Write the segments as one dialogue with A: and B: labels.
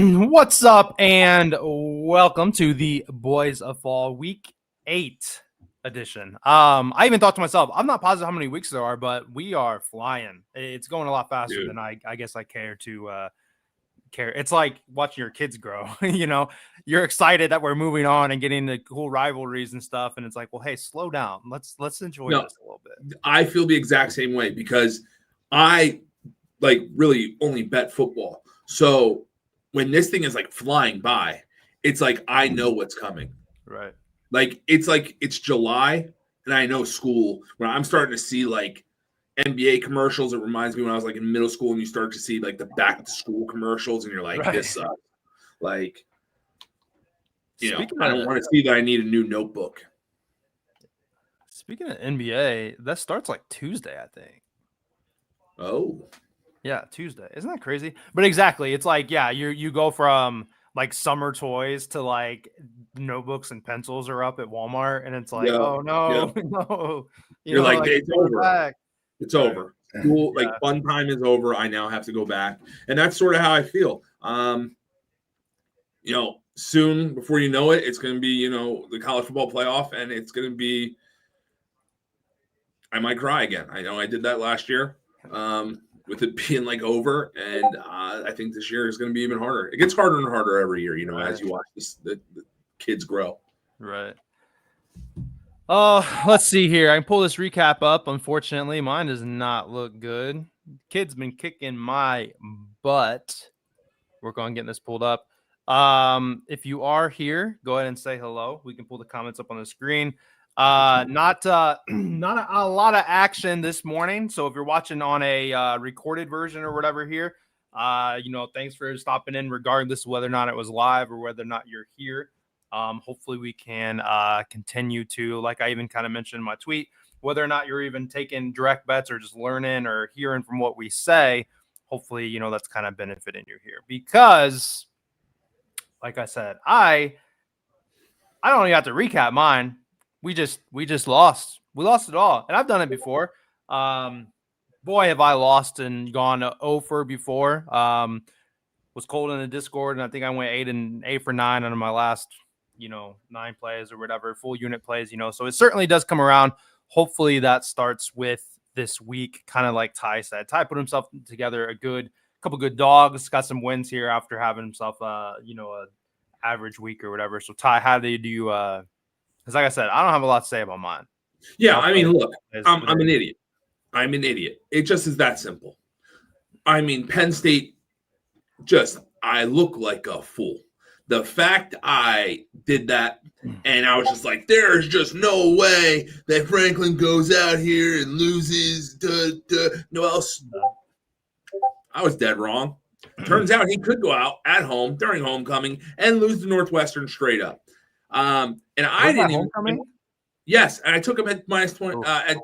A: What's up, and welcome to the Boys of Fall Week 8 edition. I even thought to myself, I'm not positive how many weeks there are, but we are flying. It's going a lot faster than I guess I care to care. It's like watching your kids grow. You're excited that we're moving on and getting the cool rivalries and stuff, and it's like, well, hey, slow down. Let's enjoy this a little bit.
B: I feel the exact same way because I really only bet football. So when this thing is like flying by, it's like I know what's coming.
A: Right.
B: It's July and I know school when I'm starting to see like NBA commercials. It reminds me when I was like in middle school and you start to see like the back to school commercials and you're like, right. This sucks. I don't want to see that I need a new notebook.
A: Speaking of NBA, that starts like Tuesday, I think.
B: Oh.
A: Yeah, Tuesday. Isn't that crazy? But exactly. It's like, yeah, you go from like summer toys to like notebooks and pencils are up at Walmart, and it's like, oh no, no.
B: You're like it's over.
A: Back.
B: It's over. School, like fun time is over. I now have to go back. And that's sort of how I feel. Soon, before you know it, it's going to be, the college football playoff, and it's going to be, I might cry again. I know I did that last year with it being like over, and I think this year is going to be even harder. It gets harder and harder every year, right. As you watch the kids grow.
A: Right. Let's see here. I can pull this recap up. Unfortunately, mine does not look good. Kid's been kicking my butt. Work on getting this pulled up. If you are here, go ahead and say hello. We can pull the comments up on the screen. Not a lot of action this morning. So if you're watching on a recorded version or whatever here, thanks for stopping in, regardless of whether or not it was live or whether or not you're here. Hopefully we can continue to, like I even kind of mentioned in my tweet, whether or not you're even taking direct bets or just learning or hearing from what we say. Hopefully, that's kind of benefiting you here because, like I said, I don't even have to recap mine. We just lost. We lost it all, and I've done it before. Boy, have I lost and gone over before. Was cold in the Discord, and I think I went 8 for 9 on my last, 9 plays or whatever, full unit plays. So it certainly does come around. Hopefully that starts with this week, kind of like Ty said. Ty put himself together a couple good dogs, got some wins here after having himself a average week or whatever. So Ty, how do you because like I said, I don't have a lot to say about mine.
B: Yeah, I mean, look, I'm an idiot. I'm an idiot. It just is that simple. I mean, Penn State, I look like a fool. The fact I did that, and I was just like, there's just no way that Franklin goes out here and loses. No else. I was dead wrong. Turns out he could go out at home during homecoming and lose to Northwestern straight up. And I didn't even. Yes, and I took him at minus 20 at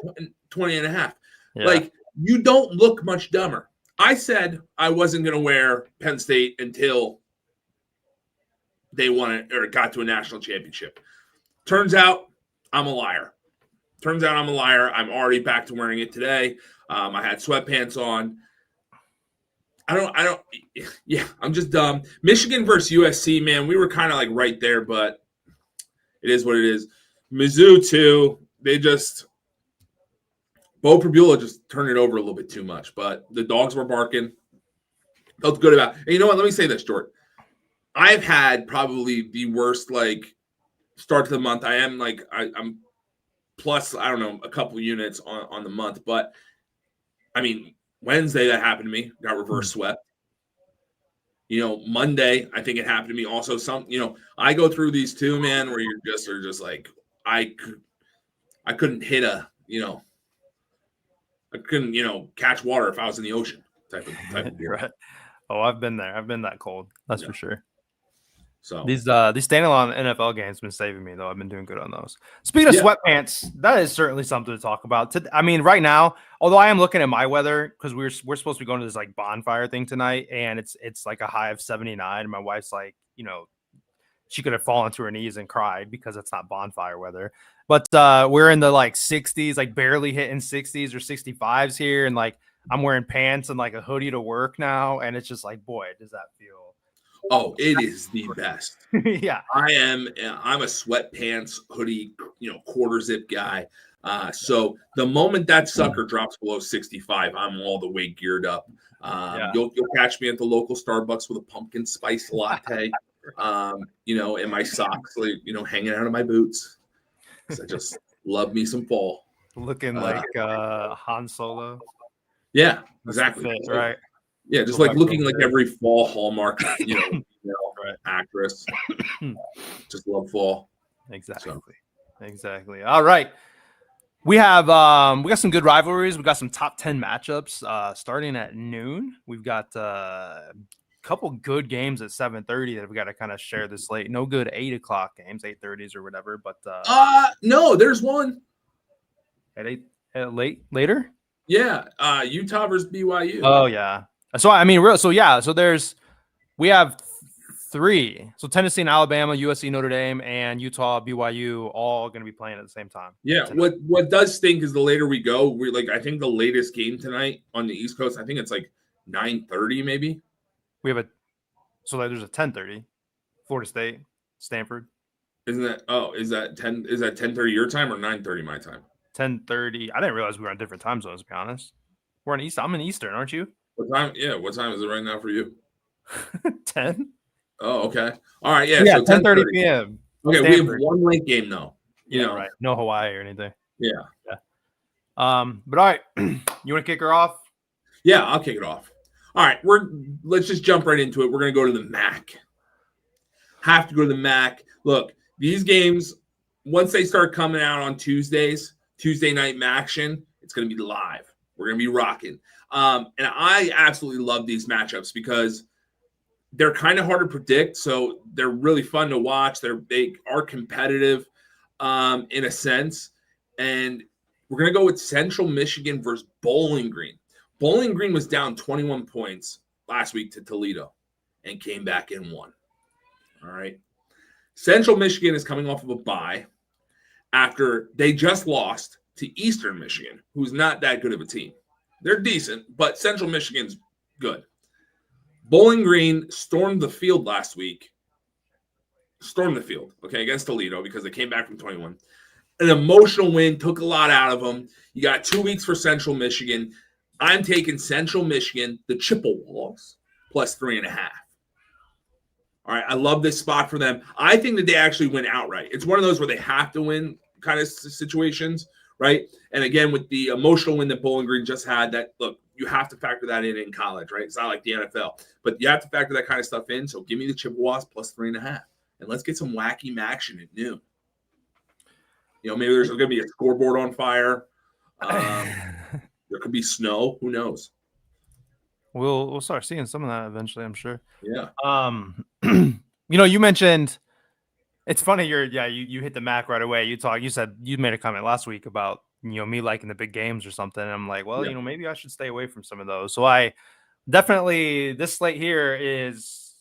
B: 20 and a half. Yeah. Like, you don't look much dumber. I said I wasn't going to wear Penn State until they won it or got to a national championship. Turns out I'm a liar. I'm already back to wearing it today. I had sweatpants on. I'm just dumb. Michigan versus USC, man, we were kind of like right there, but it is what it is. Mizzou, too, Bo Prabula just turned it over a little bit too much, but the dogs were barking. Felt good about it. And you know what? Let me say this, Jordan. I've had probably the worst, start to the month. I'm plus, I don't know, a couple units on the month, but, I mean, Wednesday, that happened to me. Got reverse swept. Monday, I think it happened to me also. I go through these too, man, where you're just like, I couldn't hit I couldn't, catch water if I was in the ocean type of deal.
A: Right. Oh, I've been there. I've been that cold. That's for sure.
B: So
A: these standalone NFL games have been saving me, though. I've been doing good on those. Speaking of sweatpants, that is certainly something to talk about. I mean, right now, although I am looking at my weather because we're supposed to be going to this bonfire thing tonight, and it's like a high of 79. And my wife's like, she could have fallen to her knees and cried because it's not bonfire weather. But we're in the 60s, barely hitting 60s or 65s here, and I'm wearing pants and a hoodie to work now, and it's just boy, does that feel.
B: Oh, it is the best.
A: Yeah.
B: I'm a sweatpants, hoodie, quarter zip guy. So the moment that sucker drops below 65, I'm all the way geared up. You'll catch me at the local Starbucks with a pumpkin spice latte, and my socks, hanging out of my boots. Because I just love me some fall.
A: Looking like Han Solo.
B: Yeah, exactly.
A: Fit, right?
B: Yeah, just like looking like every fall Hallmark,
A: right.
B: actress. Just love fall.
A: Exactly. All right. We have we got some good rivalries. We got some top 10 matchups starting at noon. We've got a couple good games at 7:30 that we got to kind of share this late. No good 8 o'clock games, 8:30s or whatever. But
B: no, there's one
A: at later.
B: Yeah, Utah versus BYU.
A: Oh yeah. So we have 3. So Tennessee and Alabama, USC, Notre Dame, and Utah, BYU, all going to be playing at the same time.
B: Yeah. What does stink is the later we go, I think the latest game tonight on the East Coast, I think it's like 9:30 maybe.
A: There's a 10:30, Florida State, Stanford.
B: Isn't that? Oh, is that 10:30 your time or 9:30 my time?
A: 10:30. I didn't realize we were on different time zones. To be honest, we're on East. I'm in Eastern, aren't you?
B: What time? Yeah. What time is it right now for you?
A: 10.
B: Oh, okay. All right. Yeah.
A: Yeah.
B: So
A: 10:30 p.m.
B: Okay,
A: Stanford.
B: we have one late game though.
A: Right. No Hawaii or anything.
B: Yeah.
A: But all right, you want to kick her off?
B: Yeah, I'll kick it off. All right, let's just jump right into it. We're gonna go to the MAC. Have to go to the MAC. Look, these games, once they start coming out on Tuesday night action, it's gonna be live. We're gonna be rocking. And I absolutely love these matchups because they're kind of hard to predict, so they're really fun to watch. They are competitive in a sense, and we're going to go with Central Michigan versus Bowling Green. Bowling Green was down 21 points last week to Toledo and came back and won. All right. Central Michigan is coming off of a bye after they just lost to Eastern Michigan, who's not that good of a team. They're decent, but Central Michigan's good. Bowling Green stormed the field last week. Against Toledo because they came back from 21. An emotional win, took a lot out of them. You got 2 weeks for Central Michigan. I'm taking Central Michigan, the Chippewas, plus 3.5. All right, I love this spot for them. I think that they actually win outright. It's one of those where they have to win kind of situations, right? And again, with the emotional win that Bowling Green just had, you have to factor that in college, right? It's not like the NFL, but you have to factor that kind of stuff in. So give me the Chippewas plus 3.5, and let's get some wacky action at noon. Maybe there's going to be a scoreboard on fire. There could be snow. Who knows?
A: We'll start seeing some of that eventually, I'm sure.
B: Yeah.
A: You mentioned it's funny. You hit the MAC right away. You said you made a comment last week about me liking the big games or something. And I'm like, well, maybe I should stay away from some of those. So I definitely, this slate here is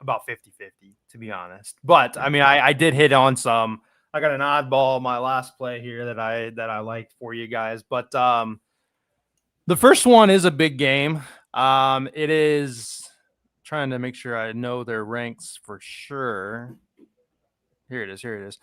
A: about 50-50 to be honest. But I mean, I did hit on some. I got an oddball my last play here that I liked for you guys. But the first one is a big game. It is trying to make sure I know their ranks for sure. Here it is.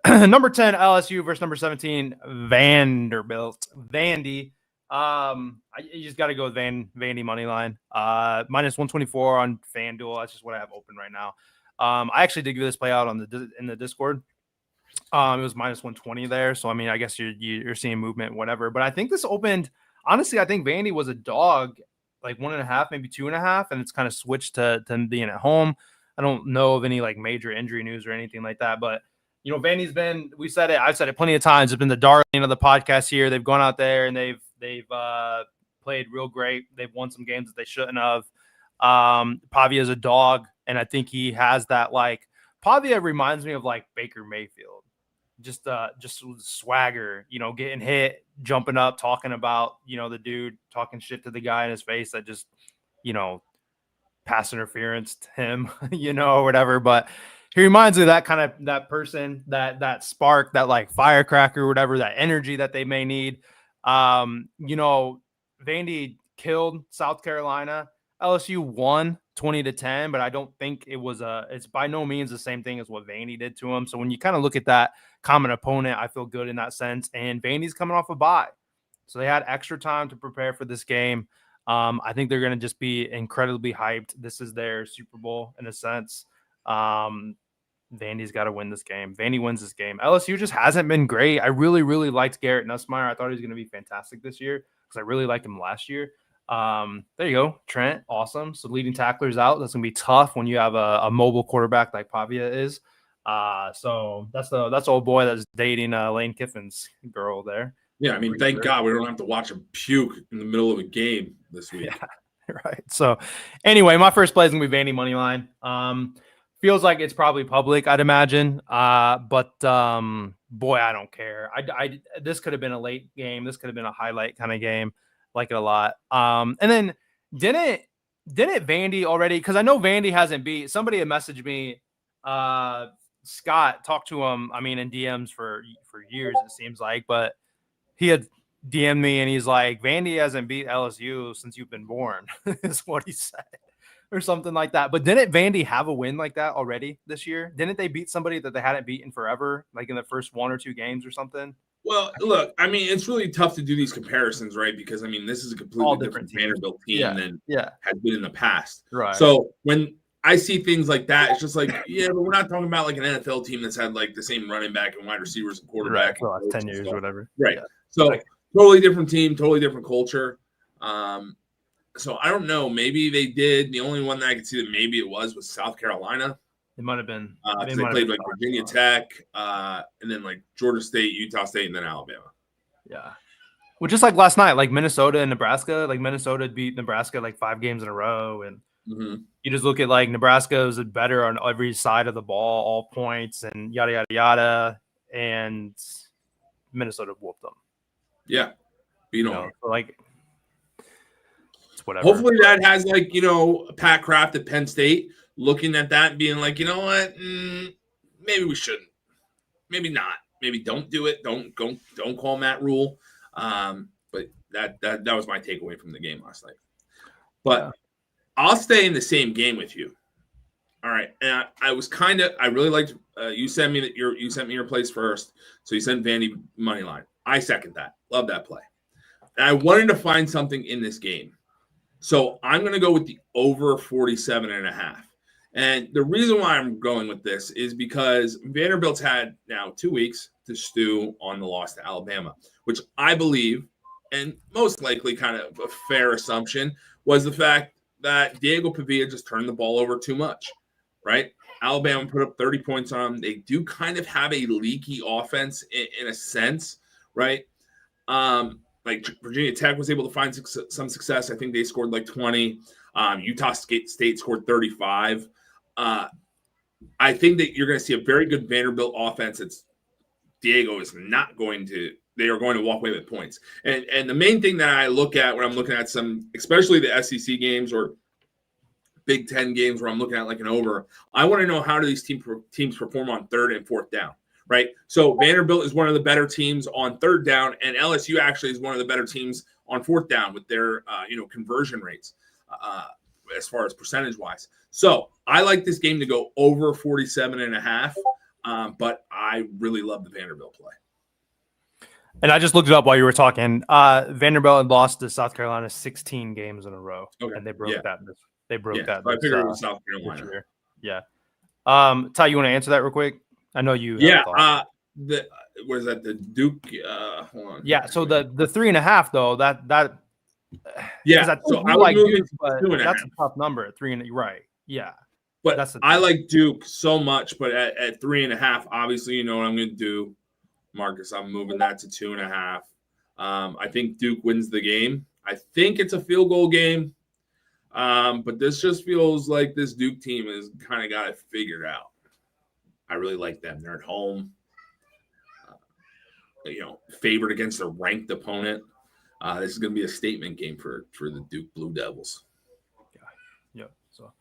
A: Number 10 LSU versus number 17 Vanderbilt. Vandy. You just got to go with Vandy money line. Minus 124 on FanDuel. That's just what I have open right now. I actually did give this play out in the Discord. It was minus 120 there. So I mean, I guess you're seeing movement, whatever. But I think this opened. Honestly, I think Vandy was a dog, like 1.5, maybe 2.5, and it's kind of switched to being at home. I don't know of any like major injury news or anything like that, but Vandy's been. I've said it plenty of times. It's been the darling of the podcast here. They've gone out there and they've played real great. They've won some games that they shouldn't have. Pavia is a dog, and I think he has that like. Pavia reminds me of like Baker Mayfield. Just swagger, getting hit, jumping up, talking about, the dude talking shit to the guy in his face that just, pass interference to him, or whatever. But he reminds me of that person, that spark, that like firecracker, or whatever, that energy that they may need. Vandy killed South Carolina. LSU won 20-10, but I don't think it's by no means the same thing as what Vandy did to them. So when you kind of look at that common opponent, I feel good in that sense. And Vandy's coming off a bye. So they had extra time to prepare for this game. I think they're going to just be incredibly hyped. This is their Super Bowl in a sense. Vandy's got to win this game. Vandy wins this game. LSU just hasn't been great. I really, really liked Garrett Nussmeier. I thought he was going to be fantastic this year because I really liked him last year. There you go, Trent. Awesome. So leading tacklers out. That's gonna be tough when you have a mobile quarterback like Pavia is. So that's old boy that's dating Lane Kiffin's girl there.
B: Yeah, I mean, thank God we don't have to watch him puke in the middle of a game this week.
A: Yeah, right. So anyway, my first play is gonna be Vandy money line. Feels like it's probably public, I'd imagine. But boy, I don't care. This could have been a late game. This could have been a highlight kind of game. Like it a lot. And then didn't Vandy already? Because I know Vandy hasn't beat. Somebody had messaged me. Scott talked to him. I mean, in DMs for years it seems like, but he had DM'd me and he's like, Vandy hasn't beat LSU since you've been born. Is what he said, or something like that. But didn't Vandy have a win like that already this year? Didn't they beat somebody that they hadn't beaten forever, like in the first 1 or 2 games or something?
B: Well, look, I mean, it's really tough to do these comparisons, right? Because, I mean, this is a completely different Vanderbilt team than has been in the past.
A: Right.
B: So when I see things like that, it's just like, yeah, but we're not talking about like an NFL team that's had like the same running back and wide receivers and quarterback.
A: Right, for like 10 years or whatever.
B: Right.
A: Yeah.
B: So totally different team, totally different culture. So I don't know. Maybe they did. The only one that I could see that maybe it was South Carolina.
A: It might have been.
B: They played like Virginia Tech, and then like Georgia State, Utah State, and then Alabama.
A: Yeah. Well, just like last night, like Minnesota and Nebraska, like Minnesota beat Nebraska like 5 games in a row. And you just look at like Nebraska is better on every side of the ball, all points and yada, yada, yada. And Minnesota whooped them.
B: Yeah. Beat them.
A: So like, it's whatever.
B: Hopefully that has like, Pat Kraft at Penn State looking at that and being like, you know what, maybe we shouldn't, maybe not, maybe don't do it, don't call Matt Rule. But that was my takeaway from the game last night. But I'll stay in the same game with you. All right, and I really liked you sent me your place first, so you sent Vandy money line. I second that, love that play, and I wanted to find something in this game, so I'm going to go with the over 47.5. And the reason why I'm going with this is because Vanderbilt's had now 2 weeks to stew on the loss to Alabama, which I believe, and most likely kind of a fair assumption, was the fact that Diego Pavia just turned the ball over too much, right? Alabama put up 30 points on them. They do kind of have a leaky offense in a sense, right? Like Virginia Tech was able to find some success. I think they scored like 20. Utah State scored 35. I think that you're going to see a very good Vanderbilt offense. Diego is not going to. They are going to walk away with points. And the main thing that I look at when I'm looking at some, especially the SEC games or Big Ten games where I'm looking at like an over, I want to know how do these teams perform on 3rd and 4th down, right? So Vanderbilt is one of the better teams on 3rd down, and LSU actually is one of the better teams on 4th down with their conversion rates as far as percentage wise. So I like this game to go over 47.5, but I really love the Vanderbilt play.
A: And I just looked it up while you were talking. Vanderbilt had lost to South Carolina 16 games in a row, and they broke that. They broke that.
B: So I figured it was South Carolina.
A: Yeah. Ty, you want to answer that real quick? I know you.
B: Yeah. What is that? The Duke. Hold on.
A: Yeah. So the 3.5 though. That.
B: Yeah. So I like Duke,
A: but that's a tough number at 3. Right. Yeah.
B: But I like Duke so much, but at 3.5, obviously, you know what I'm going to do, Marcus. I'm moving that to 2.5. I think Duke wins the game. I think it's a field goal game, but this just feels like this Duke team has kind of got it figured out. I really like them. They're at home, favored against a ranked opponent. This is going to be a statement game for the Duke Blue Devils.
A: Yeah. So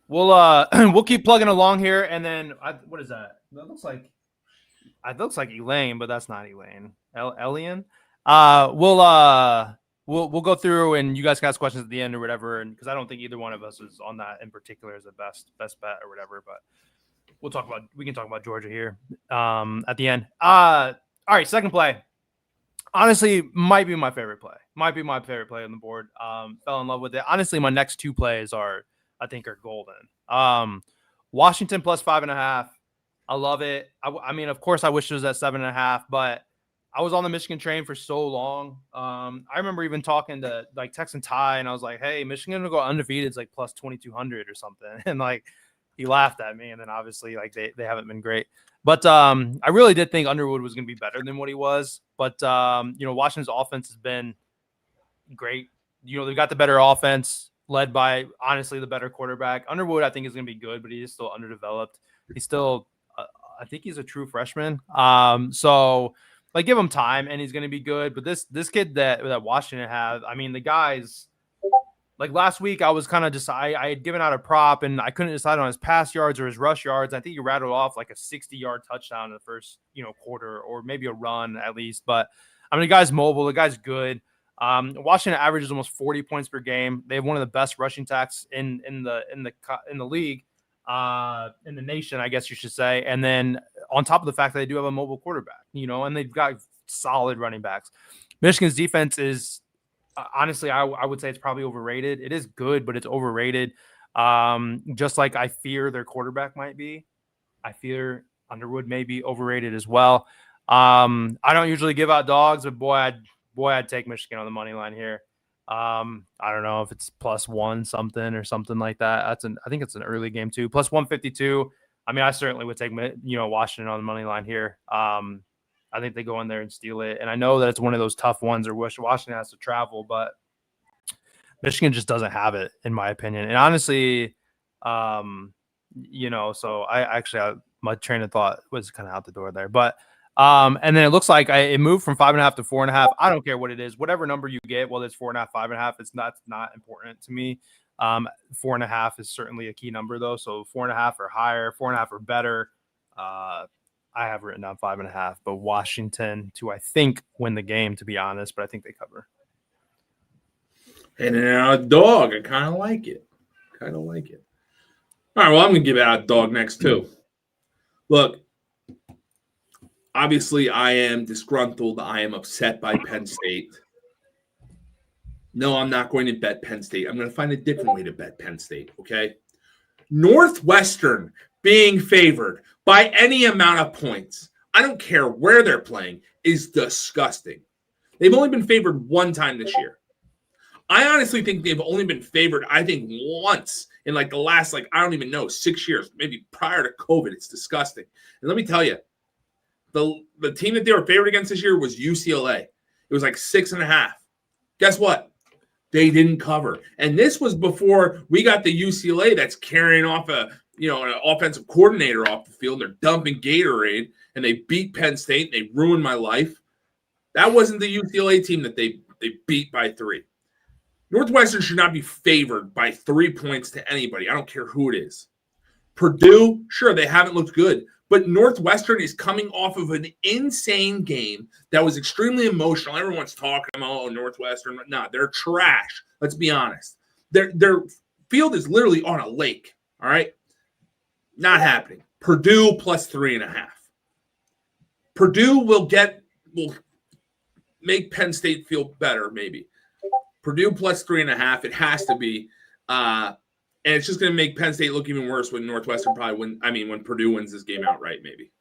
A: we'll keep plugging along here, and then what is that? That looks like Elaine, but that's not Elaine. Elian. We'll we'll go through and you guys can ask questions at the end or whatever. And because I don't think either one of us is on that in particular as a best bet or whatever. But we can talk about Georgia here at the end. All right, second play. Honestly, might be my favorite play. Might be my favorite play on the board. Fell in love with it. Honestly, my next two plays are golden. Washington plus 5.5. I love it. I mean, of course, I wish it was at 7.5, but I was on the Michigan train for so long. I remember even talking to like Texan Ty, and I was like, "Hey, Michigan will go undefeated. It's like plus 2,200 or something." And like he laughed at me, and then obviously like they haven't been great. But I really did think Underwood was going to be better than what he was. But Washington's offense has been great. They've got the better offense led by honestly the better quarterback. Underwood, I think, is going to be good, but he is still underdeveloped. He's still, I think he's a true freshman. So like give him time and he's going to be good. But this kid that Washington have, I mean, the guys like last week, I was kind of I had given out a prop and I couldn't decide on his pass yards or his rush yards. I think he rattled off like a 60-yard touchdown in the first, quarter, or maybe a run at least. But I mean, the guy's mobile, the guy's good. Washington averages almost 40 points per game. They have one of the best rushing attacks in the league, in the nation, I guess you should say. And then on top of the fact that they do have a mobile quarterback, and they've got solid running backs. Michigan's defense is. Honestly, I would say it's probably overrated. It is good, but it's overrated. Just like I fear their quarterback might be. I fear Underwood may be overrated as well. I don't usually give out dogs, but boy, I'd take Michigan on the money line here. I don't know if it's +1 something or something like that. I think it's an early game too. +152. I mean, I certainly would take Washington on the money line here. I think they go in there and steal it. And I know that it's one of those tough ones where Washington has to travel, but Michigan just doesn't have it, in my opinion. And honestly, so my train of thought was kind of out the door there. But and then it looks like it moved from 5.5 to 4.5. I don't care what it is. Whatever number you get, whether it's 4.5, 5.5, it's not important to me. 4.5 is certainly a key number, though. So 4.5 or higher, 4.5 or better. I have written down 5.5, but Washington to, I think, win the game, to be honest, but I think they cover.
B: And a dog. I kind of like it. All right, well, I'm going to give out a dog next, too. Look, obviously, I am disgruntled. I am upset by Penn State. No, I'm not going to bet Penn State. I'm going to find a different way to bet Penn State, okay? Northwestern being favored by any amount of points, I don't care where they're playing, is disgusting. They've only been favored one time this year. I honestly think they've only been favored, I think, once in like the last, I don't even know, 6 years, maybe prior to COVID. It's disgusting. And let me tell you, the team that they were favored against this year was UCLA. It was like 6.5. Guess what? They didn't cover. And this was before we got the UCLA that's carrying off an offensive coordinator off the field. They're dumping Gatorade, and they beat Penn State. And they ruined my life. That wasn't the UCLA team that they beat by 3. Northwestern should not be favored by 3 points to anybody. I don't care who it is. Purdue, sure, they haven't looked good. But Northwestern is coming off of an insane game that was extremely emotional. Everyone's talking about Northwestern. No, they're trash. Let's be honest. Their field is literally on a lake, all right? Not happening. Purdue plus 3.5. Purdue will make Penn State feel better, maybe. Purdue plus 3.5. It has to be. And it's just going to make Penn State look even worse when Northwestern when Purdue wins this game outright, maybe.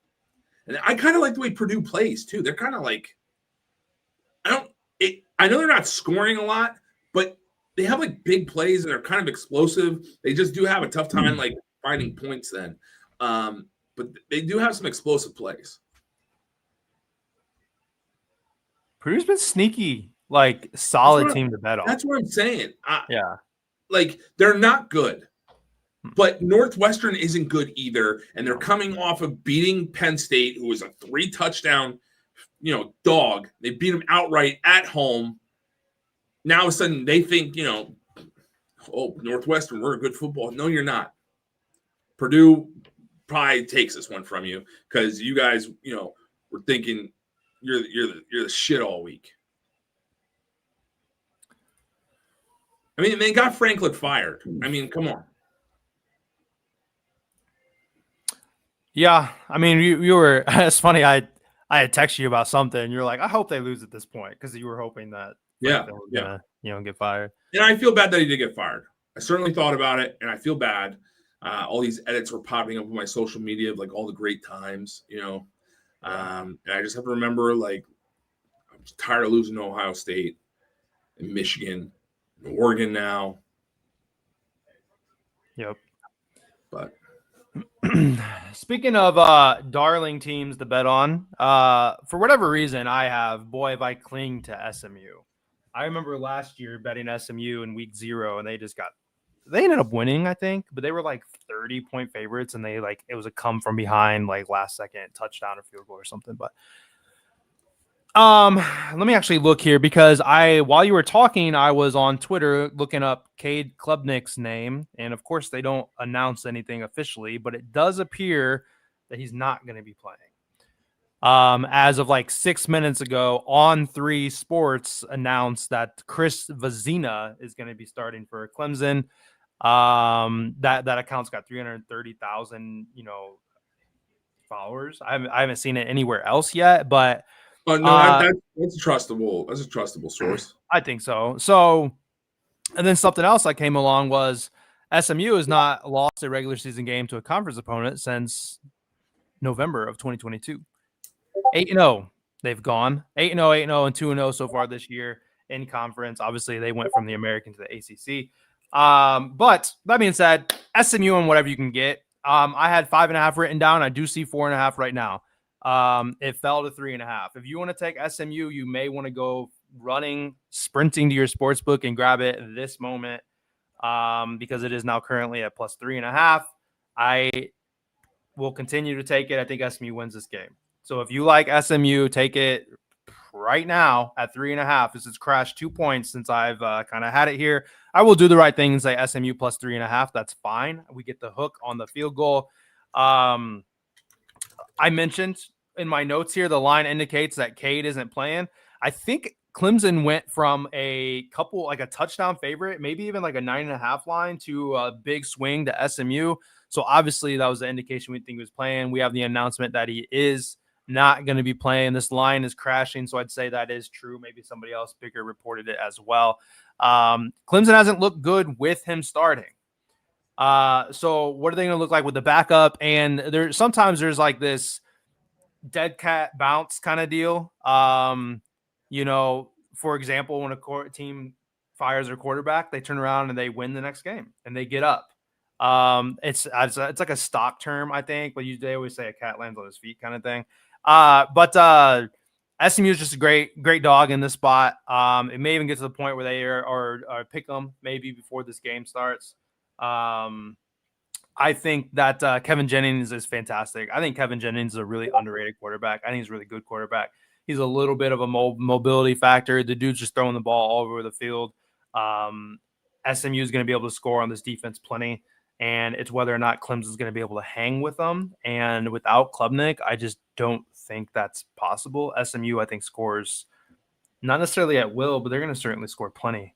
B: And I kind of like the way Purdue plays, too. They're kind of like, I know they're not scoring a lot, but they have like big plays and they're kind of explosive. They just do have a tough time like finding points then. But they do have some explosive plays.
A: Purdue's been sneaky, like solid team to bet on.
B: That's what I'm saying.
A: Yeah.
B: Like, they're not good. But Northwestern isn't good either. And they're coming off of beating Penn State, who was a 3-touchdown, dog. They beat them outright at home. Now all of a sudden they think, Northwestern, we're a good football. No, you're not. Purdue probably takes this one from you because you guys, were thinking you're the shit all week. I mean, they got Franklin fired. I mean, come on.
A: Yeah, I mean, you were. It's funny. I had texted you about something. You're like, I hope they lose at this point because you were hoping that Franklin was gonna, get fired.
B: And I feel bad that he did get fired. I certainly thought about it, and I feel bad. All these edits were popping up on my social media of like all the great times, and I just have to remember, like, I'm tired of losing to Ohio State and Michigan, and Oregon now.
A: Yep.
B: But
A: speaking of darling teams to bet on, for whatever reason, have I cling to SMU. I remember last year betting SMU in week 0, and they ended up winning, I think, but they were like 30-point favorites, and it was a come from behind, like last second touchdown or field goal or something. But let me actually look here because while you were talking, I was on Twitter looking up Cade Klubnik's name, and of course they don't announce anything officially, but it does appear that he's not going to be playing. As of like 6 minutes ago, On3 Sports announced that Chris Vazina is going to be starting for Clemson. That account's got 330,000, followers. I haven't seen it anywhere else yet, but
B: no, that's a trustable. That's a trustable source.
A: I think so. So, and then something else that came along was SMU has not lost a regular season game to a conference opponent since November of 2022. 8-0 they've gone 8-0, 8-0, and 2-0 so far this year in conference. Obviously, they went from the American to the ACC. But that being said, SMU and whatever you can get. I had 5.5 written down. I do see 4.5 right now. It fell to 3.5. If you want to take SMU, you may want to go sprinting to your sports book and grab it this moment, because it is now currently at plus 3.5. I will continue to take it. I think SMU wins this game. So if you like SMU, take it right now at 3.5. This has crashed 2 points since I've kind of had it here. I will do the right thing and say SMU plus 3.5. That's fine. We get the hook on the field goal. I mentioned in my notes here, the line indicates that Cade isn't playing. I think Clemson went from a touchdown favorite, maybe even like a 9.5 line, to a big swing to SMU. So obviously that was the indication we think he was playing. We have the announcement that he is not going to be playing. This line is crashing, so I'd say that is true. Maybe somebody else bigger reported it as well. Clemson hasn't looked good with him starting. So what are they going to look like with the backup? And sometimes there's like this dead cat bounce kind of deal. For example, when a team fires their quarterback, they turn around and they win the next game and they get up. It's like a stock term, I think, but they always say a cat lands on his feet kind of thing. But SMU is just a great dog in this spot. It may even get to the point where they are pick them maybe before this game starts. I think that Kevin Jennings is fantastic. I think Kevin Jennings is a really underrated quarterback. I think he's a really good quarterback. He's a little bit of a mobility factor. The dude's just throwing the ball all over the field. SMU is going to be able to score on this defense plenty, and it's whether or not Clemson's going to be able to hang with them. And without Klubnik, I just don't think that's possible. SMU, I think, scores not necessarily at will, but they're going to certainly score plenty.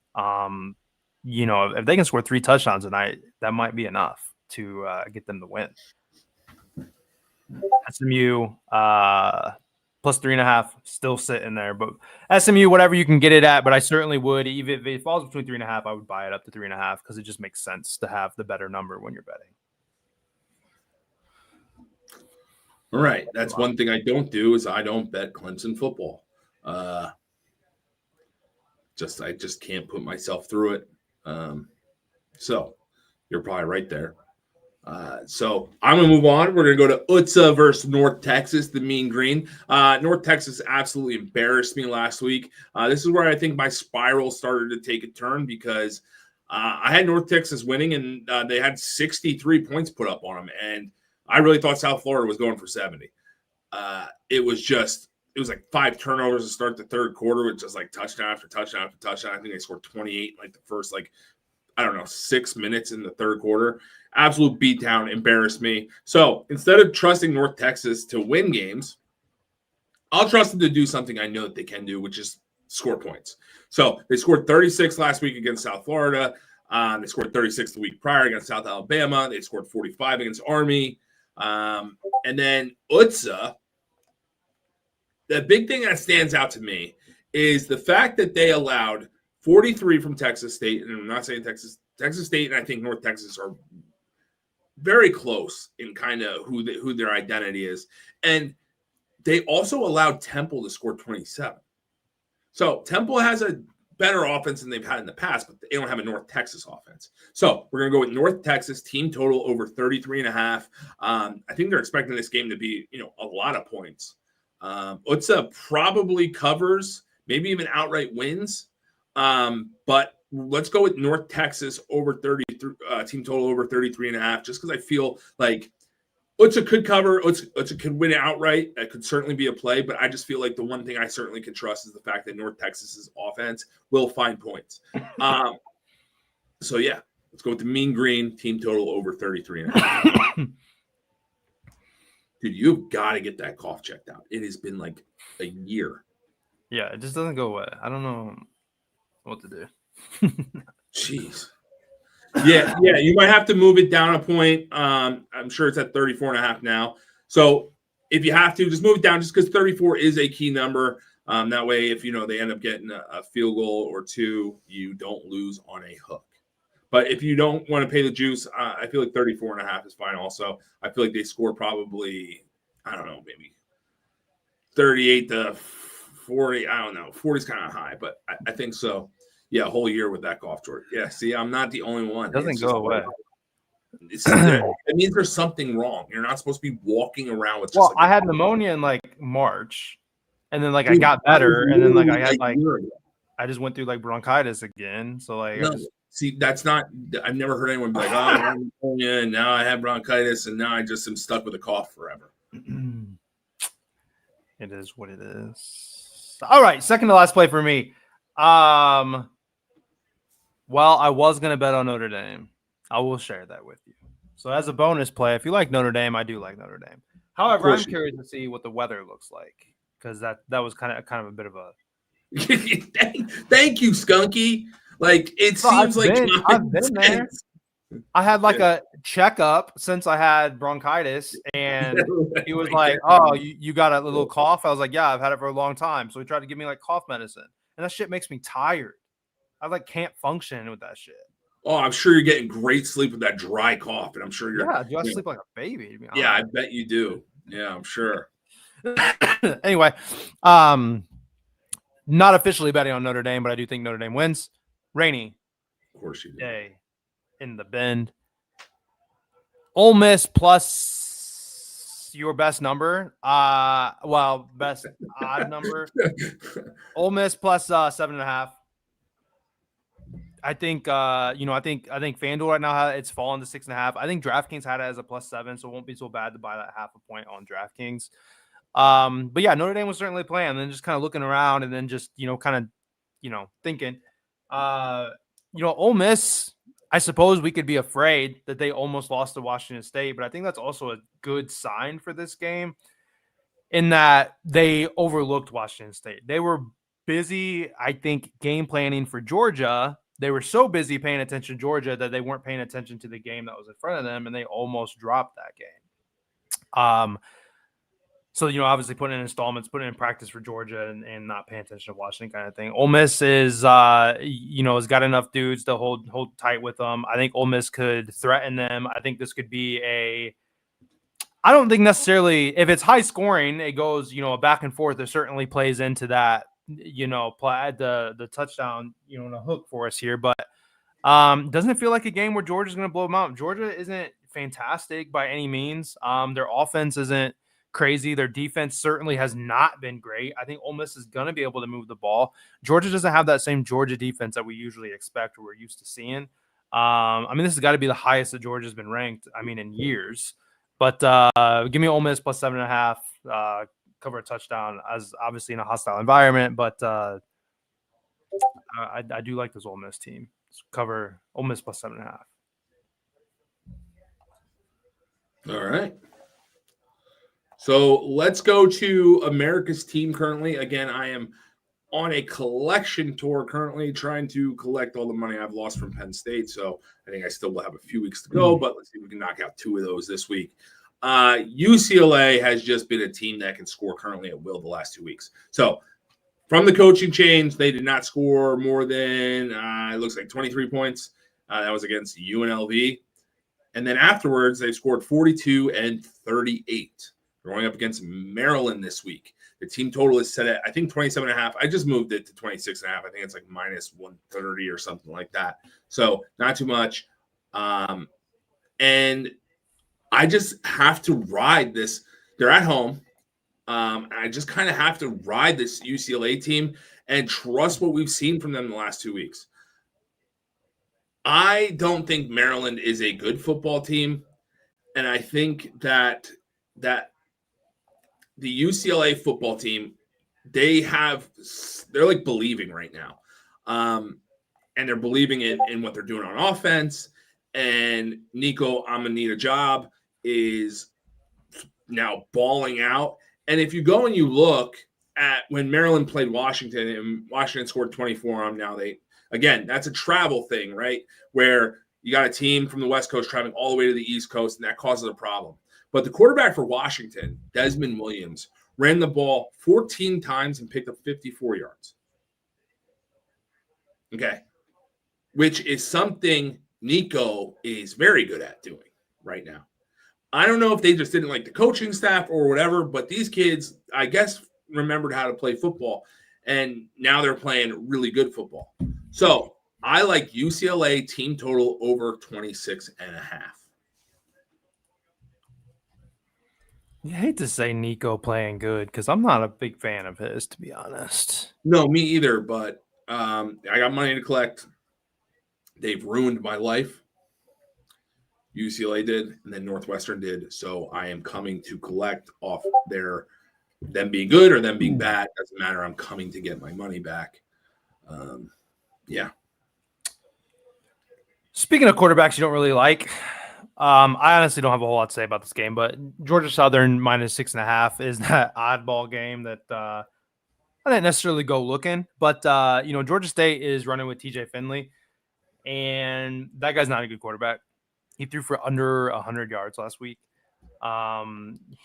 A: If they can score 3 touchdowns tonight, that might be enough to get them to win. SMU plus 3.5 still sitting there, but SMU, whatever you can get it at. But I certainly would, even if it falls between 3.5, I would buy it up to 3.5 because it just makes sense to have the better number when you're betting.
B: All right, that's one thing I don't do is I don't bet Clemson football. I just can't put myself through it. So you're probably right there. So I'm going to move on. We're going to go to Utsa versus North Texas, the Mean Green. North Texas absolutely embarrassed me last week. This is where I think my spiral started to take a turn because I had North Texas winning, and they had 63 points put up on them. And I really thought South Florida was going for 70. It was like 5 turnovers to start the third quarter with just like touchdown after touchdown after touchdown. I think they scored 28 like the first 6 minutes in the third quarter. Absolute beatdown, embarrassed me. So instead of trusting North Texas to win games, I'll trust them to do something I know that they can do, which is score points. So they scored 36 last week against South Florida. They scored 36 the week prior against South Alabama. They scored 45 against Army. And then UTSA, the big thing that stands out to me is the fact that they allowed 43 from Texas State. And I'm not saying Texas State and I think North Texas are very close in kind of who their identity is. And they also allowed Temple to score 27. So Temple has a better offense than they've had in the past, but they don't have a North Texas offense. So we're going to go with North Texas team total over 33.5. I think they're expecting this game to be, a lot of points. UTSA probably covers, maybe even outright wins. But let's go with North Texas over 33, team total over 33.5, just because I feel like UTSA could cover. UTSA could win it outright. That could certainly be a play, but I just feel like the one thing I certainly can trust is the fact that North Texas's offense will find points. So yeah, let's go with the Mean Green team total over 33.5. Dude, you've got to get that cough checked out. It has been like a year.
A: Yeah, it just doesn't go away. I don't know what to do.
B: Jeez. Yeah, you might have to move it down a point. I'm sure it's at 34.5 now. So if you have to, just move it down just because 34 is a key number. That way, if they end up getting a field goal or two, you don't lose on a hook. But if you don't want to pay the juice, I feel like 34.5 is fine also. I feel like they score probably, I don't know, maybe 38 to 40. I don't know. 40 is kind of high, but I think so. Yeah, a whole year with that golf, George. Yeah, see, I'm not the only one.
A: It doesn't go away.
B: It means there's something wrong. You're not supposed to be walking around with.
A: Well, I had pneumonia in March, and then I got better, and then I had I just went through bronchitis again. So
B: see, that's not. I've never heard anyone be like, "Oh, I have pneumonia, and now I have bronchitis, and now I just am stuck with a cough forever."
A: It is what it is. All right, second to last play for me. Well, I was going to bet on Notre Dame. I will share that with you. So as a bonus play, if you like Notre Dame, I do like Notre Dame. However, I'm curious to see what the weather looks like because that was kind of a bit of a.
B: Thank you, Skunky. It seems
A: I've been there. I had a checkup since I had bronchitis, and he was like, "Oh, you got a little cough?" I was like, "Yeah, I've had it for a long time." So he tried to give me cough medicine, and that shit makes me tired. I can't function with that shit.
B: Oh, I'm sure you're getting great sleep with that dry cough, and I'm sure you're.
A: Yeah, I sleep like a baby?
B: Yeah, I bet you do. Yeah, I'm sure.
A: Anyway, not officially betting on Notre Dame, but I do think Notre Dame wins. Rainy.
B: Of course you do.
A: Day in the Bend. Ole Miss plus your best number. Best odd number. Ole Miss plus 7.5. I think I think FanDuel right now it's fallen to 6.5. I think DraftKings had it as a +7, so it won't be so bad to buy that half a point on DraftKings. But yeah, Notre Dame was certainly playing, and then just kind of looking around, and then just thinking, Ole Miss. I suppose we could be afraid that they almost lost to Washington State, but I think that's also a good sign for this game, in that they overlooked Washington State. They were busy, I think, game planning for Georgia. They were so busy paying attention to Georgia that they weren't paying attention to the game that was in front of them, and they almost dropped that game. So, obviously putting in installments, putting in practice for Georgia and not paying attention to Washington kind of thing. Ole Miss is, has got enough dudes to hold tight with them. I think Ole Miss could threaten them. I think this could be I don't think necessarily if it's high scoring, it goes, a back and forth. It certainly plays into that. Play the touchdown, in a hook for us here, but doesn't it feel like a game where Georgia's going to blow them out? Georgia isn't fantastic by any means. Their offense isn't crazy. Their defense certainly has not been great. I think Ole Miss is going to be able to move the ball. Georgia doesn't have that same Georgia defense that we usually expect or we're used to seeing. This has got to be the highest that Georgia's been ranked, in years. But give me Ole Miss plus 7.5. Cover a touchdown, as obviously in a hostile environment, but I do like this Ole Miss team. Cover Ole Miss plus 7.5.
B: All right. So let's go to America's team currently. Again, I am on a collection tour currently, trying to collect all the money I've lost from Penn State. So I think I still will have a few weeks to go, but let's see if we can knock out 2 of those this week. UCLA has just been a team that can score currently at will the last 2 weeks. So from the coaching change, they did not score more than, it looks like 23 points. That was against UNLV. And then afterwards, they scored 42 and 38. They're going up against Maryland this week. The team total is set at, I think, 27.5. I just moved it to 26.5. I think it's like minus 130 or something like that. So not too much. And I just have to ride this. They're at home. I just kind of have to ride this UCLA team and trust what we've seen from them the last 2 weeks. I don't think Maryland is a good football team, and I think that the UCLA football team, they're like believing right now, and they're believing in what they're doing on offense. And Nico Amanita-Job is now balling out. And if you go and you look at when Maryland played Washington, and Washington scored 24 on them, again, that's a travel thing, right? Where you got a team from the West Coast traveling all the way to the East Coast, and that causes a problem. But the quarterback for Washington, Desmond Williams, ran the ball 14 times and picked up 54 yards. Okay. Which is something Nico is very good at doing right now. I don't know if they just didn't like the coaching staff or whatever, but these kids, I guess, remembered how to play football, and now they're playing really good football. So I like UCLA team total over 26.5.
A: You hate to say Nico playing good because I'm not a big fan of his, to be honest.
B: No, me either, but I got money to collect. They've ruined my life. UCLA did, and then Northwestern did. So I am coming to collect off them being good or them being bad. Doesn't matter. I'm coming to get my money back. Yeah.
A: Speaking of quarterbacks you don't really like, I honestly don't have a whole lot to say about this game, but Georgia Southern minus 6.5 is that oddball game that I didn't necessarily go looking, but Georgia State is running with TJ Finley, and that guy's not a good quarterback. He threw for under 100 yards last week.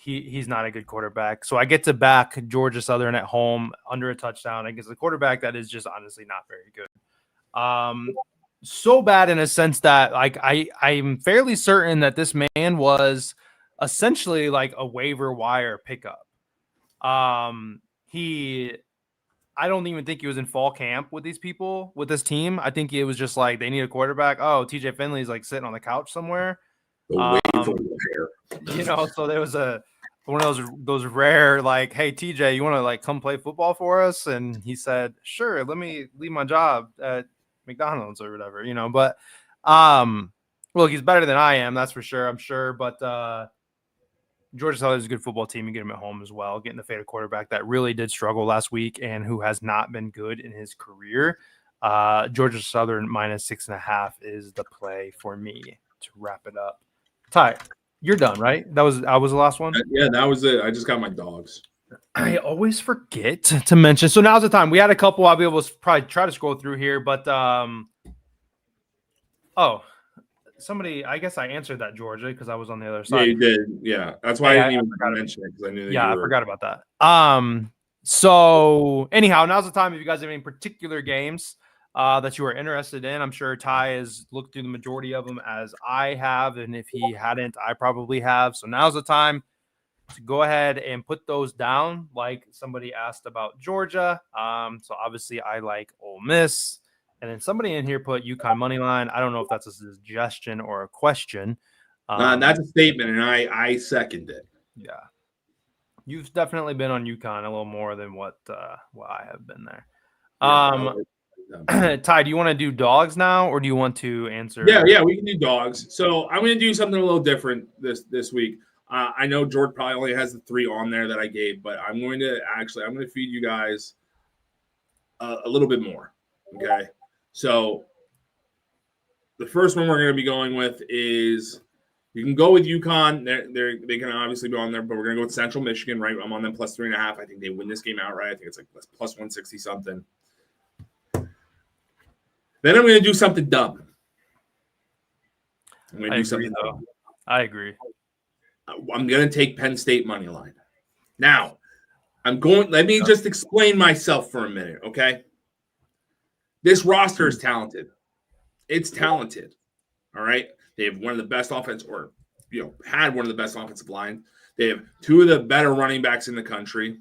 A: He's not a good quarterback. So I get to back Georgia Southern at home under a touchdown against a quarterback that is just honestly not very good. So bad in a sense that like I'm fairly certain that this man was essentially like a waiver wire pickup. I don't even think he was in fall camp with these people, with this team. I think it was just like they need a quarterback. Oh, TJ Finley's like sitting on the couch somewhere. So there was one of those rare like, hey TJ, you want to like come play football for us? And he said, sure, let me leave my job at McDonald's or whatever, But look, he's better than I am, that's for sure, I'm sure. But Georgia Southern is a good football team. You get him at home as well, getting the faded quarterback that really did struggle last week and who has not been good in his career. Georgia Southern minus 6.5 is the play for me to wrap it up. Ty, you're done, right? I was the last one.
B: Yeah, that was it. I just got my dogs.
A: I always forget to mention. So now's the time. We had a couple. I'll be able to probably try to scroll through here, but somebody, I guess I answered that, Georgia, because I was on the other side.
B: Yeah, you did. Yeah, that's why I didn't even mention it, because I knew that
A: I forgot about that. So anyhow, now's the time. If you guys have any particular games that you are interested in, I'm sure Ty has looked through the majority of them as I have, and if he hadn't, I probably have. So now's the time to go ahead and put those down. Like somebody asked about Georgia. So obviously I like Ole Miss. And then somebody in here put UConn money line. I don't know if that's a suggestion or a question.
B: That's a statement, and I second it.
A: Yeah, you've definitely been on UConn a little more than what I have been there. Ty, do you want to do dogs now, or do you want to answer?
B: Yeah, we can do dogs. So I'm going to do something a little different this week. I know George probably only has the 3 on there that I gave, but I'm going to feed you guys a little bit more. Okay. So the first one we're going to be going with is You can go with UConn. They can obviously be on there, but we're going to go with Central Michigan, right? I'm on them plus 3.5. I think they win this game outright. I think it's like plus 160 something. Then I'm going to do something dumb. I'm going to do something dumb.
A: I agree.
B: I'm going to take Penn State money line. Now, let me just explain myself for a minute, okay? This roster is talented. It's talented, all right? They have one of the best offense, or had one of the best offensive lines. They have two of the better running backs in the country.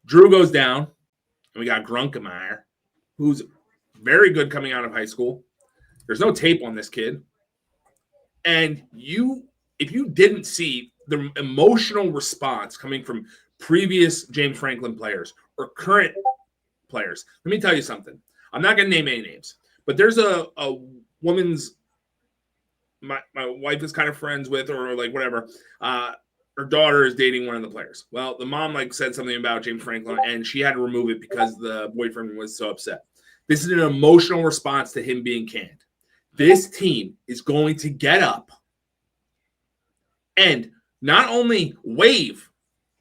B: Drew goes down, and we got Grunkemeyer, who's very good coming out of high school. There's no tape on this kid. And if you didn't see the emotional response coming from previous James Franklin players or current players, let me tell you something. I'm not going to name any names, but there's a woman's my wife is kind of friends with, or like whatever. Her daughter is dating one of the players. Well, the mom said something about James Franklin, and she had to remove it because the boyfriend was so upset. This is an emotional response to him being canned. This team is going to get up and not only wave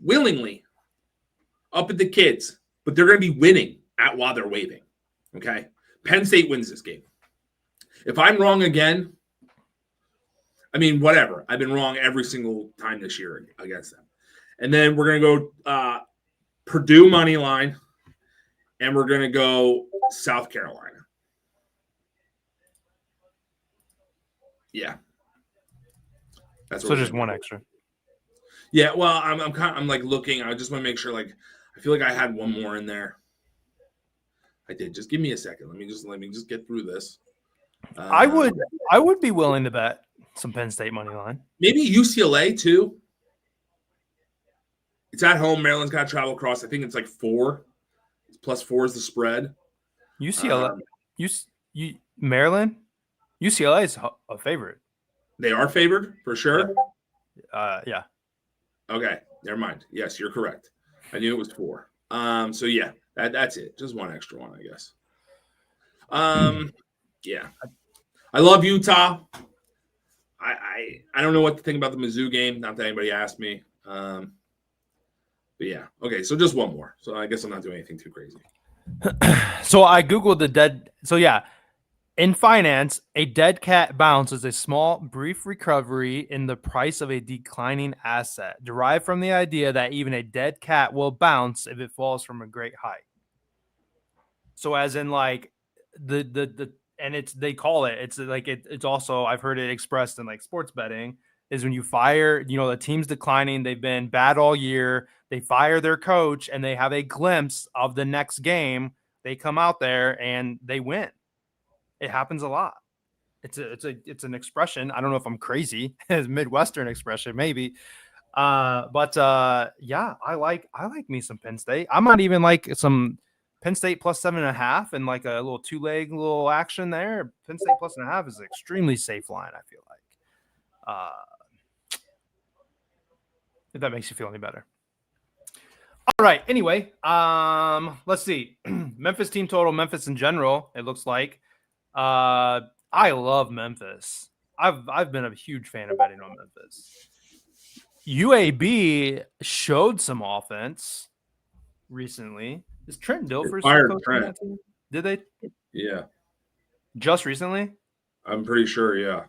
B: willingly up at the kids, but they're going to be winning while they're waving. Okay? Penn State wins this game. If I'm wrong again, I mean, whatever. I've been wrong every single time this year against them. And then we're going to go Purdue money line, and we're going to go South Carolina. Yeah.
A: That's so just one extra.
B: Yeah, well, I'm like looking. I just want to make sure. Like, I feel like I had one more in there. I did. Just give me a second. Let me just get through this.
A: I would be willing to bet some Penn State money line.
B: Maybe UCLA too. It's at home. Maryland's got to travel across. I think it's like 4. Plus 4 is the spread.
A: UCLA, Maryland, UCLA is a favorite.
B: They are favored for sure.
A: Yeah.
B: Okay, never mind. Yes, you're correct. I knew it was 4. So yeah, that's it. Just one extra one, I guess. Yeah. I love Utah. I don't know what to think about the Mizzou game. Not that anybody asked me. But yeah. Okay, so just one more. So I guess I'm not doing anything too crazy.
A: So I Googled the dead. So yeah, in finance, a dead cat bounce is a small, brief recovery in the price of a declining asset, derived from the idea that even a dead cat will bounce if it falls from a great height. So as in like and they call it's like it's also, I've heard it expressed in like sports betting, is when you fire, the team's declining, they've been bad all year, they fire their coach and they have a glimpse of the next game, they come out there and they win. It happens a lot. It's an expression. I don't know if I'm crazy. It's a Midwestern expression, maybe. But yeah, I like me some Penn State. I might even like some Penn State plus 7.5 and like a little 2-leg little action there. Penn State plus 1.5 is an extremely safe line, I feel like. If that makes you feel any better. All right. Anyway, let's see. Memphis team total, Memphis in general, it looks like. I love Memphis. I've been a huge fan of betting on Memphis. UAB showed some offense recently. Is Trent Dilfer
B: fired Trent?
A: Did they?
B: Yeah.
A: Just recently?
B: I'm pretty sure, yeah.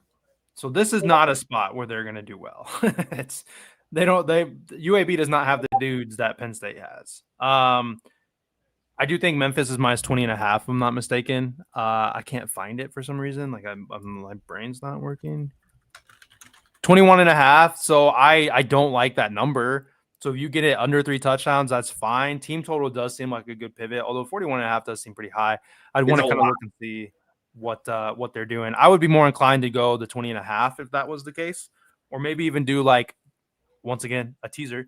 A: So this is not a spot where they're going to do well. UAB does not have the dudes that Penn State has. I do think Memphis is minus 20.5, if I'm not mistaken. I can't find it for some reason. Like my brain's not working. 21.5. So I don't like that number. So if you get it under 3 touchdowns, that's fine. Team total does seem like a good pivot, although 41.5 does seem pretty high. I'd want to kind of look and see what they're doing. I would be more inclined to go the 20.5 if that was the case, or maybe even do like, once again, a teaser.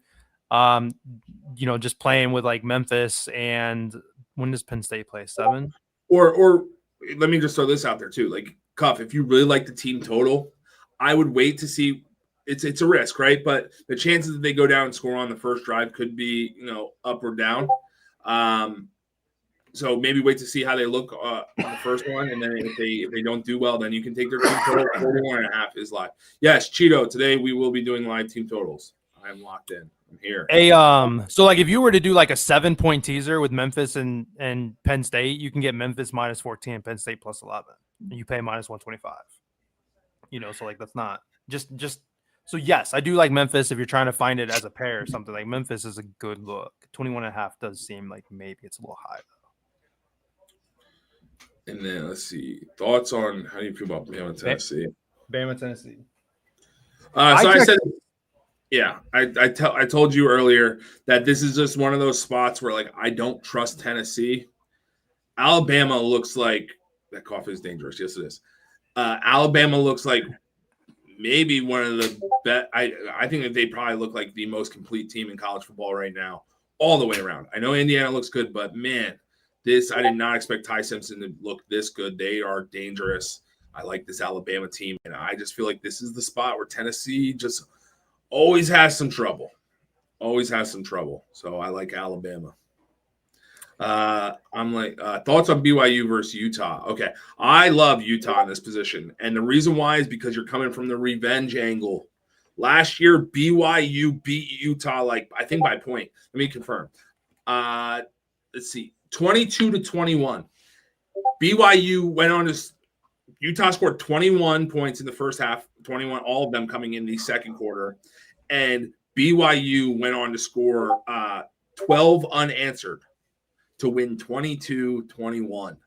A: Just playing with like Memphis. And when does Penn State play? 7?
B: Or let me just throw this out there too. Like, Cuff, if you really like the team total, I would wait to see. It's a risk, right? But the chances that they go down and score on the first drive could be, up or down. So maybe wait to see how they look on the first one, and then if they don't do well, then you can take their team total. 41.5 is live. Yes, Cheeto. Today we will be doing live team totals. I am locked in. I'm here.
A: So like if you were to do like a 7-point teaser with Memphis and Penn State, you can get Memphis minus 14 and Penn State plus 11. And you pay minus 125. So like that's not just so yes, I do like Memphis if you're trying to find it as a pair or something. Like Memphis is a good look. 21.5 does seem like maybe it's a little high though.
B: And then let's see. Thoughts on how do you feel about Bama, Tennessee?
A: Bama, Tennessee.
B: I said, yeah, I told you earlier that this is just one of those spots where like I don't trust Tennessee. Alabama looks like that cough is dangerous. Yes, it is. Alabama looks like maybe one of the best. I think that they probably look like the most complete team in college football right now, all the way around. I know Indiana looks good, but man. I did not expect Ty Simpson to look this good. They are dangerous. I like this Alabama team, and I just feel like this is the spot where Tennessee just always has some trouble. Always has some trouble. So I like Alabama. I'm like, thoughts on BYU versus Utah. Okay, I love Utah in this position, and the reason why is because you're coming from the revenge angle. Last year, BYU beat Utah, like I think by point. Let me confirm. Let's see. 22-21. BYU went on to Utah scored 21 points in the first half, 21, all of them coming in the second quarter. And BYU went on to score 12 unanswered to win 22-21.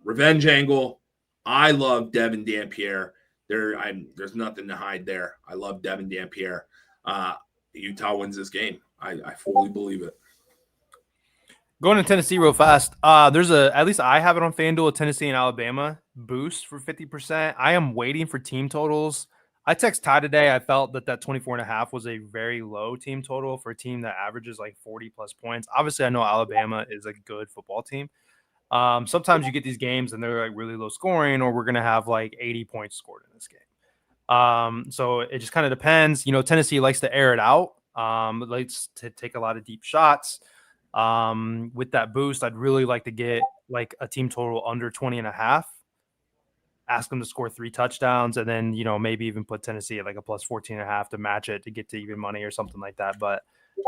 B: Revenge angle. I love Devin Dampierre. There's nothing to hide there. I love Devin Dampierre. Utah wins this game. I fully believe it.
A: Going to Tennessee real fast. There's at least I have it on FanDuel, a Tennessee and Alabama boost for 50%. I am waiting for team totals. I text Ty today. I felt that 24.5 was a very low team total for a team that averages like 40 plus points. Obviously, I know Alabama is a good football team. Sometimes you get these games and they're like really low scoring, or we're going to have like 80 points scored in this game. So it just kind of depends. Tennessee likes to air it out. It likes to take a lot of deep shots. With that boost, I'd really like to get like a team total under 20.5. Ask them to score 3 touchdowns, and then maybe even put Tennessee at like a plus 14.5 to match it to get to even money or something like that. But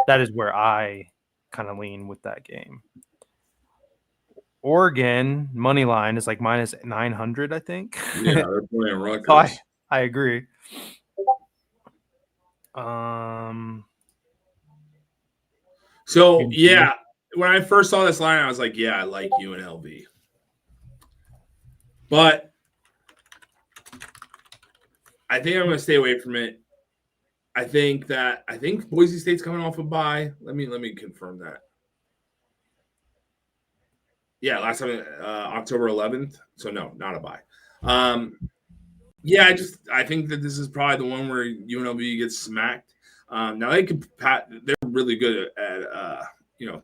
A: that is where I kind of lean with that game. Oregon money line is like minus 900, I think.
B: Yeah, they're playing Rutgers.
A: I agree.
B: So, yeah, when I first saw this line, I was like, yeah, I like UNLV. But I think I'm going to stay away from it. I think Boise State's coming off a bye. Let me confirm that. Yeah, last time October 11th. So no, not a bye. Yeah, I think that this is probably the one where UNLV gets smacked. Now they're really good at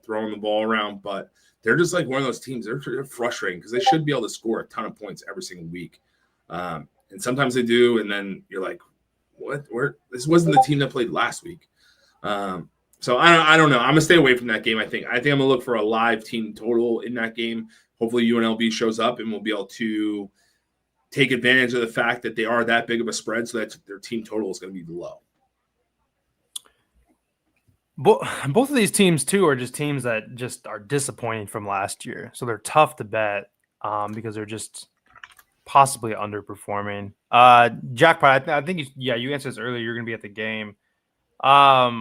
B: throwing the ball around, but they're just like one of those teams. They're frustrating because they should be able to score a ton of points every single week, and sometimes they do, and then you're like, what? Where? This wasn't the team that played last week. So I don't know. I'm gonna stay away from that game. I think I'm gonna look for a live team total in that game. Hopefully UNLV shows up and we'll be able to take advantage of the fact that they are that big of a spread, so that their team total is going to be low.
A: Both of these teams too are just teams that just are disappointing from last year, so they're tough to bet because they're just possibly underperforming. Jackpot, I think you answered this earlier. You're going to be at the game. I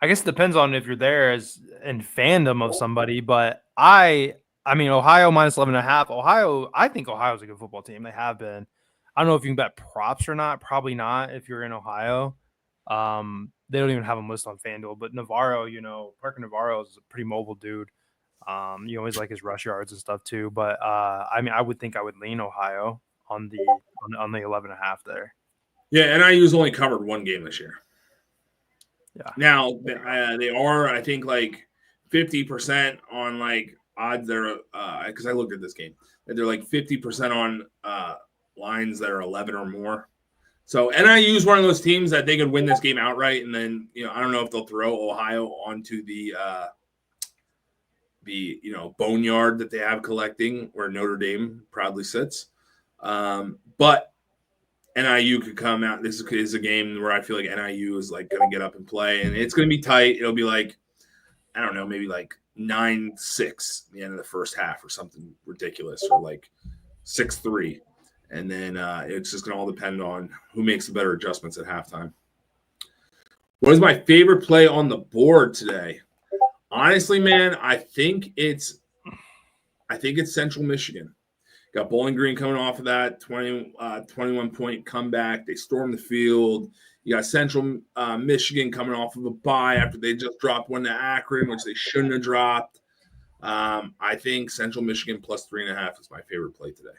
A: guess it depends on if you're there as in fandom of somebody, but I mean, Ohio minus 11.5. Ohio, I think Ohio's a good football team. They have been. I don't know if you can bet props or not. Probably not if you're in Ohio. They don't even have them listed on FanDuel, but Navarro, Parker Navarro is a pretty mobile dude. You always like his rush yards and stuff too. But I mean, I would think I would lean Ohio on the 11.5 there.
B: Yeah, NIU's only covered one game this year.
A: Yeah.
B: Now they are, I think, like 50% on like odds there because I looked at this game. They're like 50% on lines that are 11 or more. So NIU is one of those teams that they could win this game outright, and then I don't know if they'll throw Ohio onto the the boneyard that they have collecting where Notre Dame proudly sits. But NIU could come out. This is a game where I feel like NIU is like going to get up and play, and it's going to be tight. It'll be like, I don't know, maybe like 9-6 at the end of the first half or something ridiculous, or like 6-3. And then it's just going to all depend on who makes the better adjustments at halftime. What is my favorite play on the board today? Honestly, man, I think it's Central Michigan. Got Bowling Green coming off of that 21-point comeback. They stormed the field. You got Central Michigan coming off of a bye after they just dropped one to Akron, which they shouldn't have dropped. I think Central Michigan plus 3.5 is my favorite play today.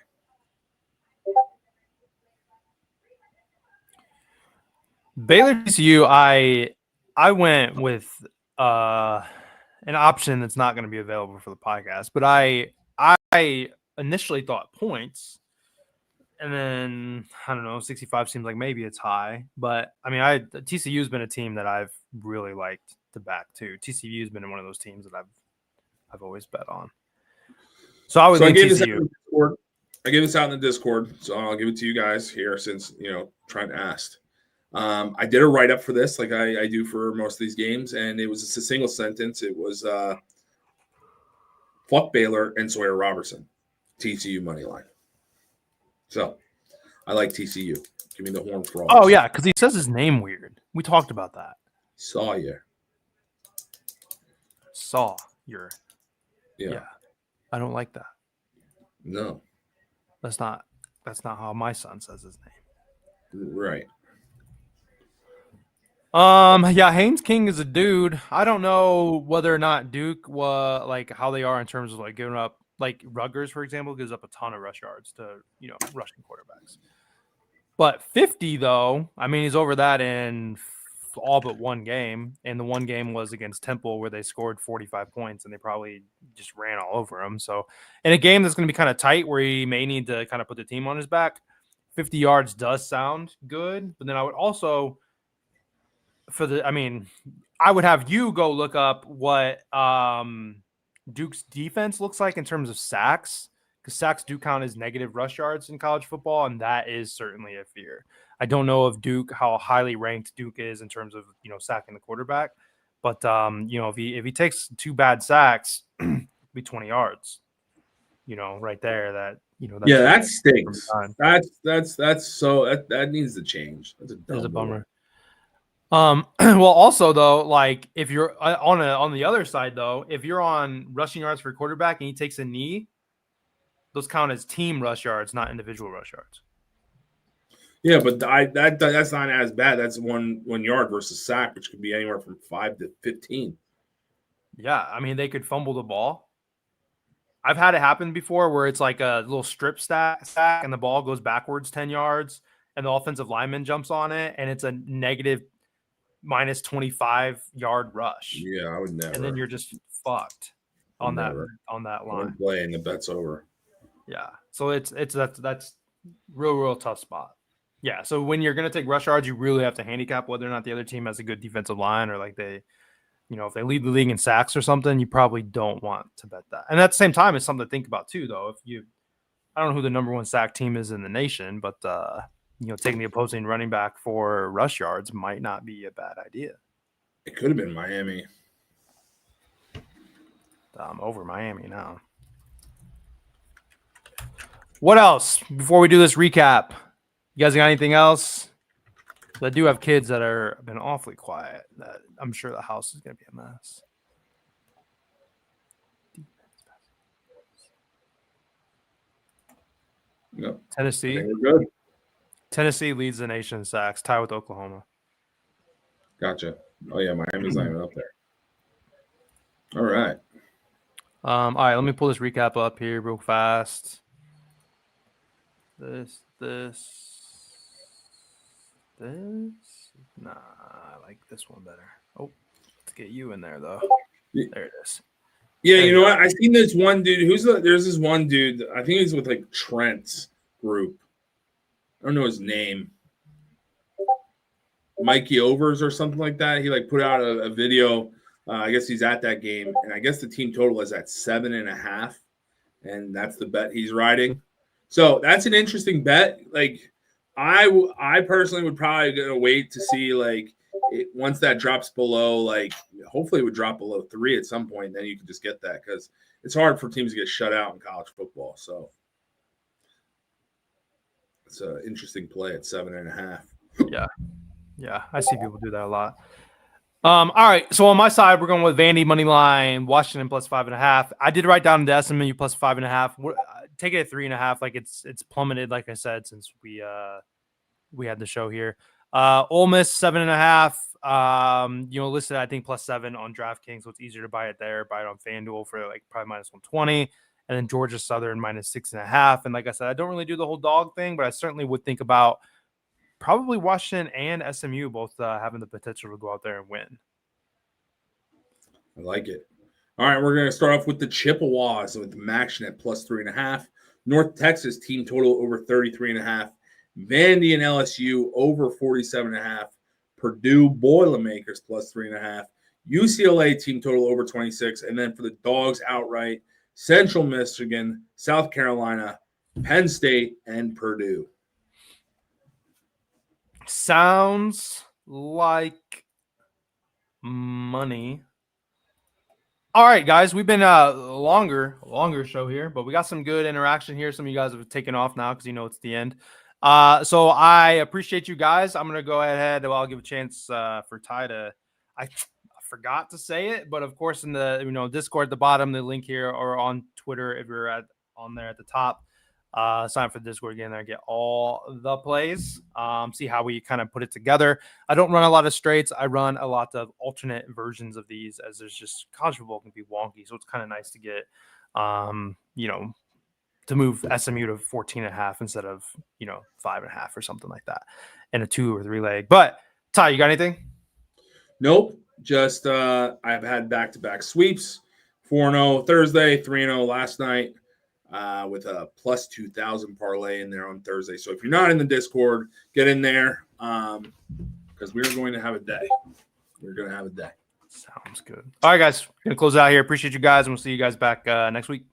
A: Baylor TCU, I went with an option that's not going to be available for the podcast, but I initially thought points, and then I don't know, 65 seems like maybe it's high, but I mean, TCU's been a team that I've really liked to back too. TCU's been one of those teams that I've always bet on. So I would lean TCU.
B: I gave this out in the Discord, so I'll give it to you guys here since Trent asked. I did a write-up for this like I do for most of these games, and it was a single sentence. It was fuck Baylor and Sawyer Robertson, TCU money line. So I like TCU. Give me the horn for all.
A: Oh, yeah, because he says his name weird. We talked about that.
B: Sawyer.
A: Yeah. I don't like that.
B: No.
A: That's not how my son says his name.
B: Right.
A: Yeah, Haynes King is a dude. I don't know whether or not Duke like how they are in terms of like giving up, like Rutgers, for example, gives up a ton of rush yards to, rushing quarterbacks. But 50 though, I mean, he's over that in all but one game, and the one game was against Temple where they scored 45 points and they probably just ran all over him. So in a game that's going to be kind of tight where he may need to kind of put the team on his back, 50 yards does sound good. But then I would also I would have you go look up what Duke's defense looks like in terms of sacks, because sacks do count as negative rush yards in college football, and that is certainly a fear. I don't know if how highly ranked Duke is in terms of sacking the quarterback, but if he takes 2 bad sacks, it'll be 20 yards, right there.
B: That stinks. That needs to change. That's
A: a bummer. Well, also though, like if you're on the other side though, if you're on rushing yards for quarterback and he takes a knee, those count as team rush yards, not individual rush yards.
B: Yeah, but that's not as bad. That's 1 yard versus sack, which could be anywhere from 5 to 15.
A: Yeah, I mean they could fumble the ball. I've had it happen before where it's like a little strip sack and the ball goes backwards 10 yards and the offensive lineman jumps on it and it's a negative minus 25 yard rush.
B: Yeah, I would never.
A: And then you're just fucked on that line.
B: Play and the bet's over.
A: Yeah. So that's real tough spot. Yeah. So when you're going to take rush yards, you really have to handicap whether or not the other team has a good defensive line, or like they, if they lead the league in sacks or something, you probably don't want to bet that. And at the same time, it's something to think about too, though. I don't know who the number 1 sack team is in the nation, but taking the opposing running back for rush yards might not be a bad idea.
B: It could have been Miami.
A: Over Miami now. What else before we do this recap? You guys got anything else? I do have kids that have been awfully quiet. That I'm sure the house is going to be a mess.
B: Yep.
A: Tennessee.
B: We're good.
A: Tennessee leads the nation in sacks, tied with Oklahoma.
B: Gotcha. Oh yeah, Miami's not even up there. All right.
A: All right, let me pull this recap up here real fast. This. Nah, I like this one better. Oh, let's get you in there though. There it is.
B: Yeah, you know what? I seen this one dude. There's this one dude. I think he's with like Trent's group. I don't know his name. Mikey Overs or something like that. He like put out a video I guess he's at that game, and I guess the team total is at 7.5, and that's the bet he's riding. So that's an interesting bet. Like, I personally would probably gonna wait to see once that drops below, hopefully it would drop below 3 at some point. Then you can just get that because it's hard for teams to get shut out in college football. So it's an interesting play at 7.5.
A: Yeah, I see people do that a lot. All right, so on my side, we're going with Vandy money line, Washington plus 5.5. I did write down the SMU plus 5.5. Take it at 3.5. Like it's plummeted, like I said, since we had the show here. Ole Miss 7.5. Listed I think plus 7 on DraftKings, so it's easier to buy it there. Buy it on FanDuel for like probably minus 120, and then Georgia Southern minus 6.5. And like I said, I don't really do the whole dog thing, but I certainly would think about probably Washington and SMU both having the potential to go out there and win.
B: I like it. All right, we're going to start off with the Chippewas with Maction at plus 3.5. North Texas team total over 33.5. Vandy and LSU over 47.5. Purdue Boilermakers plus 3.5. UCLA team total over 26. And then for the dogs outright, Central Michigan, South Carolina, Penn State, and Purdue.
A: Sounds like money. All right, guys, we've been a longer show here, but we got some good interaction here. Some of you guys have taken off now because it's the end. So I appreciate you guys. I'm gonna go ahead. I'll give a chance for Ty to. I forgot to say it, but of course in the Discord at the bottom, the link here, or on Twitter if you're on there at the top. Sign up for the Discord again there, get all the plays, see how we kind of put it together. I don't run a lot of straights. I run a lot of alternate versions of these, as there's just college football can be wonky. So it's kind of nice to get, to move SMU to 14.5 instead of, 5.5 or something like that in a 2 or 3 leg. But Ty, you got anything?
B: Nope. Just, I've had back-to-back sweeps, 4-0 Thursday, 3-0 last night. With a plus 2,000 parlay in there on Thursday. So if you're not in the Discord, get in there because we're going to have a day. We're going to have a day.
A: Sounds good. All right, guys. We're going to close out here. Appreciate you guys, and we'll see you guys back next week.